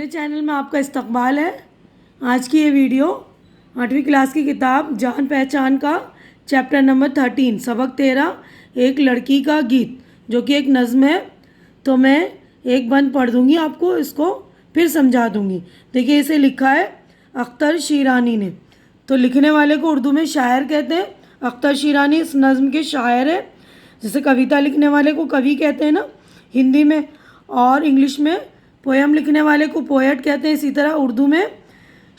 मेरे चैनल में आपका इस्तकबाल है। आज की ये वीडियो 8वीं क्लास की किताब जान पहचान का चैप्टर नंबर 13 सबक 13 एक लड़की का गीत, जो कि एक नज़्म है। तो मैं एक बंद पढ़ दूँगी आपको, इसको फिर समझा दूँगी। देखिए, इसे लिखा है अख्तर शीरानी ने। तो लिखने वाले को उर्दू में शायर कहते हैं। अख्तर शीरानी इस नज़्म के शायर है। जैसे कविता लिखने वाले को कवि कहते हैं ना हिंदी में, और इंग्लिश में पोएम लिखने वाले को पोएट कहते हैं। इसी तरह उर्दू में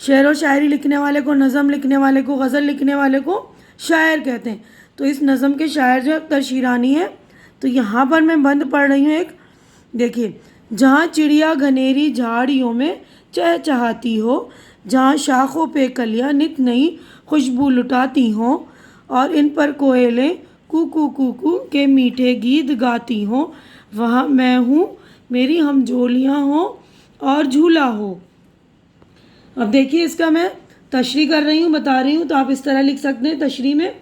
शेर व शायरी लिखने वाले को, नज़म लिखने वाले को, गज़ल लिखने वाले को शायर कहते हैं। तो इस नज़म के शायर जो अख्तर शीरानी है। तो यहाँ पर मैं बंद पढ़ रही हूँ एक। देखिए, जहाँ चिड़िया घनेरी झाड़ियों में चहचहाती हो, जहाँ शाखों पे कलियाँ नित नई खुशबू लुटाती हों, और इन पर कोयलें कू कू के मीठे गीत गाती हों, वहाँ मैं हूँ, मेरी हमजोलियाँ हो और झूला हो। अब देखिए, इसका मैं तशरीह कर रही हूँ, बता रही हूँ। तो आप इस तरह लिख सकते हैं तशरीह में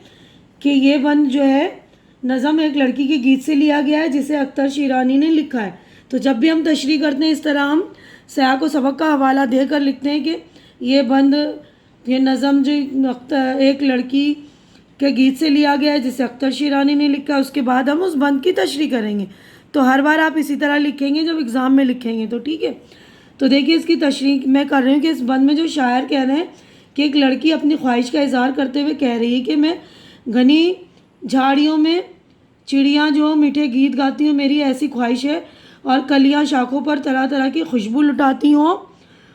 कि ये बंद जो है नज़म एक लड़की के गीत से लिया गया है, जिसे अख्तर शीरानी ने लिखा है। तो जब भी हम तशरीह करते हैं, इस तरह हम सयाह को सबक का हवाला देकर लिखते हैं कि ये बंद, ये नज़म जो एक लड़की के गीत से लिया गया है, जिसे अख्तर शीरानी ने लिखा है। उसके बाद हम उस बंद की तशरीह करेंगे। तो हर बार आप इसी तरह लिखेंगे जब एग्ज़ाम में लिखेंगे, तो ठीक है। तो देखिए, इसकी तशरीह मैं कर रही हूँ कि इस बंद में जो शायर कह रहे हैं कि एक लड़की अपनी ख्वाहिश का इज़हार करते हुए कह रही है कि मैं घनी झाड़ियों में चिड़ियाँ जो मीठे गीत गाती हूँ, मेरी ऐसी ख्वाहिश है, और कलियाँ शाखों पर तरह तरह की खुशबू लुटाती हों,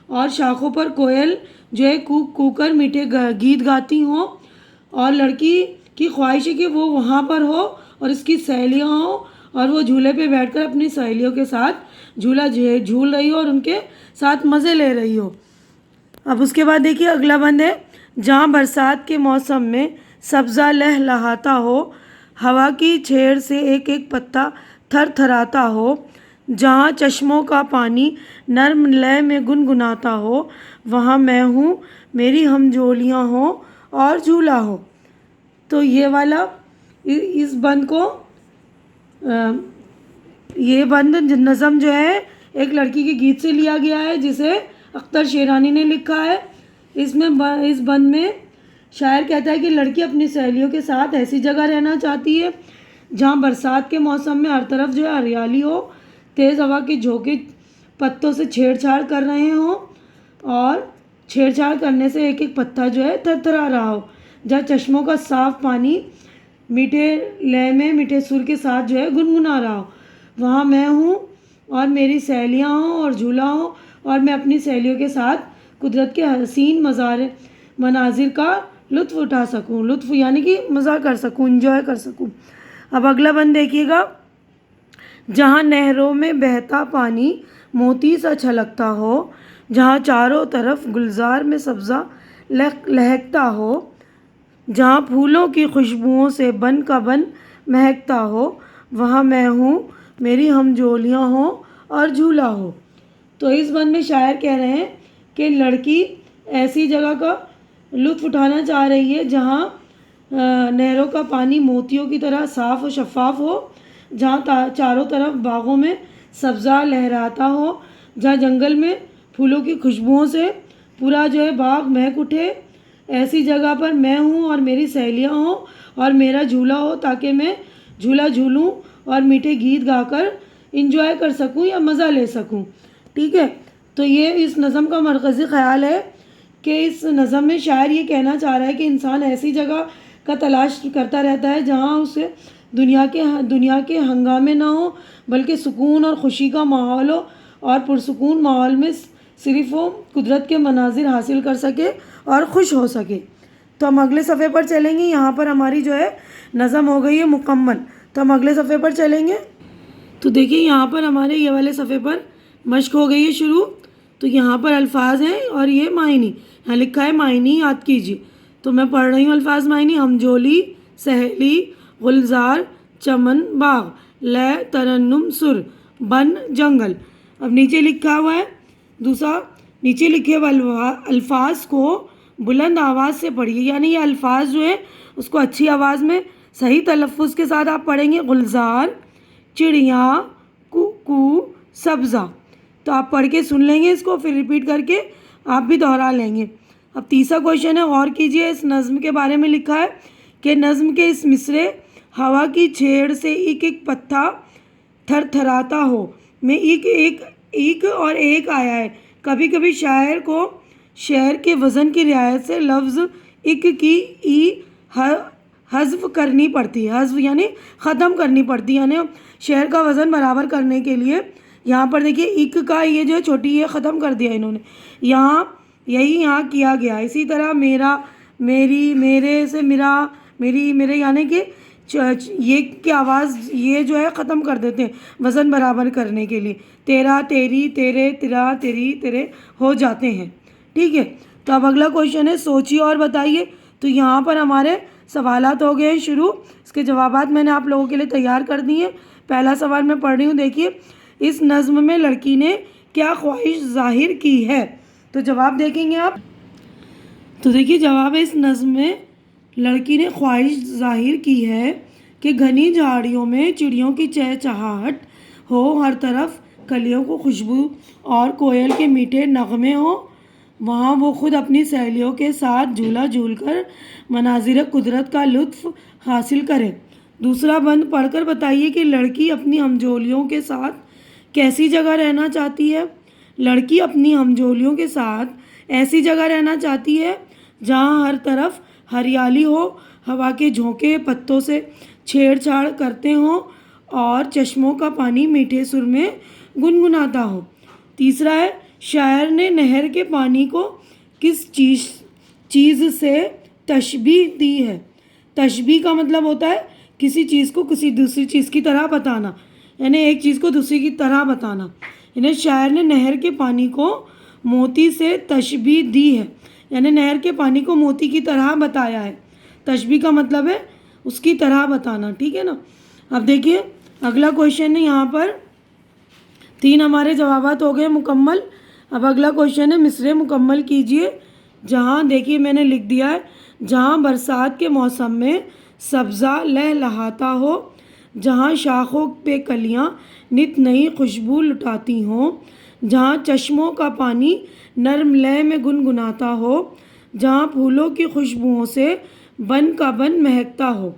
और शाखों पर कोयल जो है कूक कूक कर मीठे गीत गाती हों, और लड़की की ख्वाहिश है कि वो वहाँ पर हो और इसकी सहेलियाँ हों, और वो झूले पे बैठकर अपनी सहेलियों के साथ झूला झूल रही हो और उनके साथ मज़े ले रही हो। अब उसके बाद देखिए, अगला बंद है, जहाँ बरसात के मौसम में सब्ज़ा लहलहाता हो, हवा की छेड़ से एक एक पत्ता थर थराता हो, जहाँ चश्मों का पानी नर्म लय में गुनगुनाता हो, वहाँ मैं हूँ, मेरी हमजोलियाँ हो और झूला हो। तो ये वाला इस बंद को ये बंद नज़म जो है एक लड़की के गीत से लिया गया है, जिसे अख्तर शीरानी ने लिखा है। इसमें इस बंद में शायर कहता है कि लड़की अपनी सहेलियों के साथ ऐसी जगह रहना चाहती है जहाँ बरसात के मौसम में हर तरफ जो है हरियाली हो, तेज़ हवा के झोंके पत्तों से छेड़छाड़ कर रहे हों, और छेड़छाड़ करने से एक एक पत्ता जो है थरथरा रहा हो, जहाँ चश्मों का साफ पानी मीठे लय में मीठे सुर के साथ जो है गुनगुना रहा हो, वहाँ मैं हूँ और मेरी सहेलियाँ हों और झूला हो, और मैं अपनी सहेलियों के साथ कुदरत के हसीन मनाजिर का लुत्फ़ उठा सकूँ। लुत्फ़ यानी कि मज़ा कर सकूँ, इंजॉय कर सकूँ। अब अगला बंद देखिएगा, जहाँ नहरों में बहता पानी मोती सा छलकता हो, जहाँ चारों तरफ गुलजार में सब्ज़ा लहकता हो, जहाँ फूलों की खुशबुओं से बन का बन महकता हो, वहाँ मैं हूँ, मेरी हमजोलियाँ हो और झूला हो। तो इस बंद में शायर कह रहे हैं कि लड़की ऐसी जगह का लुत्फ़ उठाना चाह रही है जहाँ नहरों का पानी मोतियों की तरह साफ़ और शफ़ाफ हो, जहाँ चारों तरफ बागों में सब्ज़ा लहराता हो, जहाँ जंगल में फूलों की खुशबुओं से पूरा जो है बाग महक उठे। ऐसी जगह पर मैं हूँ और मेरी सहेलियाँ हों और मेरा झूला हो, ताकि मैं झूला झूलूँ और मीठे गीत गाकर इंजॉय कर सकूँ या मज़ा ले सकूँ। ठीक है। तो ये इस नज़म का मरकज़ी ख़्याल है कि इस नज़म में शायर ये कहना चाह रहा है कि इंसान ऐसी जगह का तलाश करता रहता है जहाँ उसे दुनिया के हंगामे ना हो, बल्कि सुकून और ख़ुशी का माहौल हो, और पुरसुकून माहौल में सिर्फ़ वो कुदरत के मनाजिर हासिल कर सके और ख़ुश हो सके। तो हम अगले सफ़े पर चलेंगे। यहाँ पर हमारी जो है नज़म हो गई है मुकम्मल। तो हम अगले सफ़े पर चलेंगे। तो देखिए, यहाँ पर हमारे ये वाले सफ़े पर मश्क हो गई है शुरू। तो यहाँ पर अल्फाज हैं और ये मायनी, यहाँ लिखा है मायनी याद कीजिए। तो मैं पढ़ रही हूँ अल्फाज मायनी। हमजोली, सहेली, गुलजार, चमन, बाग, लय, तरन्नुम, सुर, बन, जंगल। अब नीचे लिखा हुआ है दूसरा, नीचे लिखे हुए अल्फाज को बुलंद आवाज़ से पढ़िए, यानी ये अल्फाज जो है उसको अच्छी आवाज़ में सही तलफ़ुज़ के साथ आप पढ़ेंगे। गुलजार, चिड़िया, कुकू, सब्ज़ा। तो आप पढ़ के सुन लेंगे इसको, फिर रिपीट करके आप भी दोहरा लेंगे। अब तीसरा क्वेश्चन है, गौर कीजिए, इस नज़्म के बारे में लिखा है कि नज़्म के इस मिसरे हवा की छेड़ से एक एक पत्ता थरथराता हो में एक एक एक और एक आया है। कभी कभी शायर को शेर के वज़न की रियायत से लफ्ज़ एक की ई हज़्फ करनी पड़ती है। हज़्फ यानी ख़त्म करनी पड़ती है, यानी शेर का वज़न बराबर करने के लिए यहाँ पर देखिए इक का ये जो है छोटी ये ख़त्म कर दिया इन्होंने, यहाँ यही यहाँ किया गया। इसी तरह मेरा, मेरी, मेरे से मेरा, मेरी, मेरे, यानी कि ये की आवाज़ ये जो है ख़त्म कर देते हैं वज़न बराबर करने के लिए। तेरा, तेरी, तेरे, तेरा, तेरी, तेरे हो जाते हैं। ठीक है, तो अब अगला क्वेश्चन है, सोचिए और बताइए। तो यहाँ पर हमारे सवालात हो गए हैं शुरू, इसके जवाबात मैंने आप लोगों के लिए तैयार कर दिए। पहला सवाल मैं पढ़ रही हूँ, देखिए, इस नज़्म में लड़की ने क्या ख्वाहिश ज़ाहिर की है। तो जवाब देखेंगे आप। तो देखिए जवाब है, इस नज़्म में लड़की ने ख्वाहिश ज़ाहिर की है कि घनी झाड़ियों में चिड़ियों की चहचहाहट हो, हर तरफ कलियों को खुशबू और कोयल के मीठे नगमे हो, वहाँ वो खुद अपनी सहेलियों के साथ झूला झूल कर मनाजिर कुदरत का लुत्फ़ हासिल करे। दूसरा बंद पढ़कर बताइए कि लड़की अपनी हमजोलियों के साथ कैसी जगह रहना चाहती है। लड़की अपनी हमजोलियों के साथ ऐसी जगह रहना चाहती है जहाँ हर तरफ हरियाली हो, हवा के झोंके पत्तों से छेड़छाड़ करते हों और चश्मों का पानी मीठे सुर में गुनगुनाता हो। तीसरा है, शायर ने नहर के पानी को किस चीज़ से तशबीह दी है। तशबीह का मतलब होता है किसी चीज़ को किसी दूसरी चीज़ की तरह बताना, यानी एक चीज़ को दूसरी की तरह बताना। यानी शायर ने नहर के पानी को मोती से तशबीह दी है, यानी नहर के पानी को मोती की तरह बताया है। तशबीह का मतलब है उसकी तरह बताना, ठीक है ना। अब देखिए अगला क्वेश्चन है, यहाँ पर 3 हमारे जवाबात हो गए मुकम्मल। अब अगला क्वेश्चन है, मिसरे मुकम्मल कीजिए। जहाँ देखिए मैंने लिख दिया है, जहाँ बरसात के मौसम में सब्ज़ा लहलहाता हो, जहाँ शाखों पे कलियाँ नित नई खुशबू लुटाती हों, जहाँ चश्मों का पानी नर्म लय में गुनगुनाता हो, जहाँ फूलों की खुशबुओं से बन का बन महकता हो।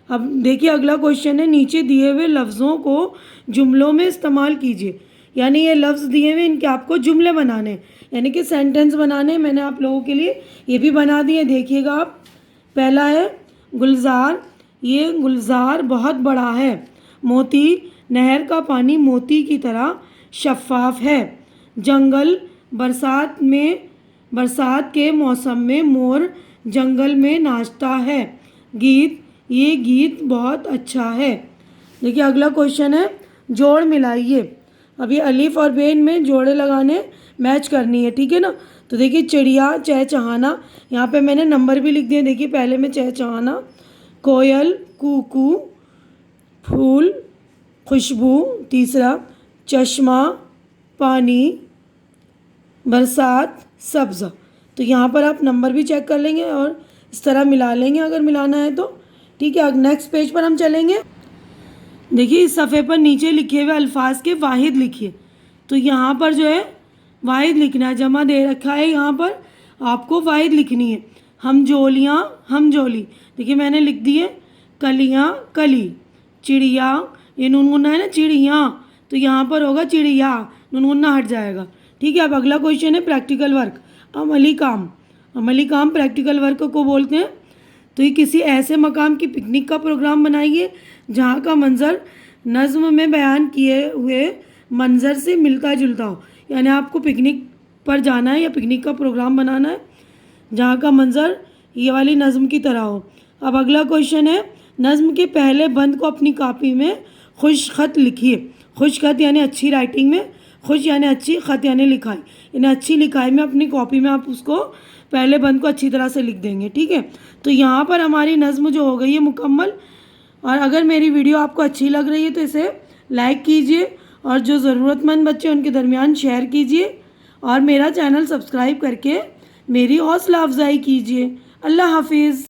अब देखिए अगला क्वेश्चन है, नीचे दिए हुए लफ्ज़ों को जुमलों में इस्तेमाल कीजिए। यानी ये लफ्ज़ दिए हुए, इनके आपको जुमले बनाने, यानी कि सेंटेंस बनाने। मैंने आप लोगों के लिए ये भी बना दिए, देखिएगा आप। पहला है गुलजार, ये गुलजार बहुत बड़ा है। मोती, नहर का पानी मोती की तरह शफ़ाफ़ है। जंगल, बरसात के मौसम में मोर जंगल में नाचता है। गीत, ये गीत बहुत अच्छा है। देखिए अगला क्वेश्चन है, जोड़ मिलाइए। अभी अलिफ और बेन में जोड़े लगाने, मैच करनी है, ठीक है ना। तो देखिए चिड़िया, चहचहाना, यहाँ पे मैंने नंबर भी लिख दिए। देखिए पहले में चहचहाना, कोयल, कूकू, फूल, खुशबू। तीसरा चश्मा, पानी, बरसात, सब्ज़। तो यहाँ पर आप नंबर भी चेक कर लेंगे और इस तरह मिला लेंगे अगर मिलाना है तो, ठीक है। नेक्स्ट पेज पर हम चलेंगे। देखिए इस सफ़े पर नीचे लिखे हुए अल्फाज के वाहिद लिखिए। तो यहाँ पर जो है वाहिद लिखना है, जमा दे रखा है, यहाँ पर आपको वाहिद लिखनी है। हमजोलियाँ, हमजोली, देखिए मैंने लिख दी है। कलियाँ, कली। चिड़िया, ये नुनमुन्ना है ना, चिड़िया, तो यहाँ पर होगा चिड़िया, नुनमुन्ना हट जाएगा, ठीक है। अब अगला क्वेश्चन है प्रैक्टिकल वर्क, अमली काम। अमली काम प्रैक्टिकल वर्क को बोलते हैं। तो ये किसी ऐसे मकाम की पिकनिक का प्रोग्राम बनाइए जहाँ का मंज़र नज़्म में बयान किए हुए मंज़र से मिलता जुलता हो। यानी आपको पिकनिक पर जाना है या पिकनिक का प्रोग्राम बनाना है जहाँ का मंज़र ये वाली नज़्म की तरह हो। अब अगला क्वेश्चन है, नज़्म के पहले बंद को अपनी कॉपी में खुश खत लिखिए। खुश खत यानी अच्छी राइटिंग में, खुश यानी अच्छी, खत यानी लिखाई, यानी अच्छी लिखाई में अपनी कॉपी में आप उसको पहले बंद को अच्छी तरह से लिख देंगे, ठीक है। तो यहाँ पर हमारी नज़्म जो हो गई है मुकम्मल। और अगर मेरी वीडियो आपको अच्छी लग रही है तो इसे लाइक कीजिए और जो ज़रूरतमंद बच्चे उनके दरमियान शेयर कीजिए और मेरा चैनल सब्सक्राइब करके मेरी हौसला अफजाई कीजिए। अल्लाह हाफिज़।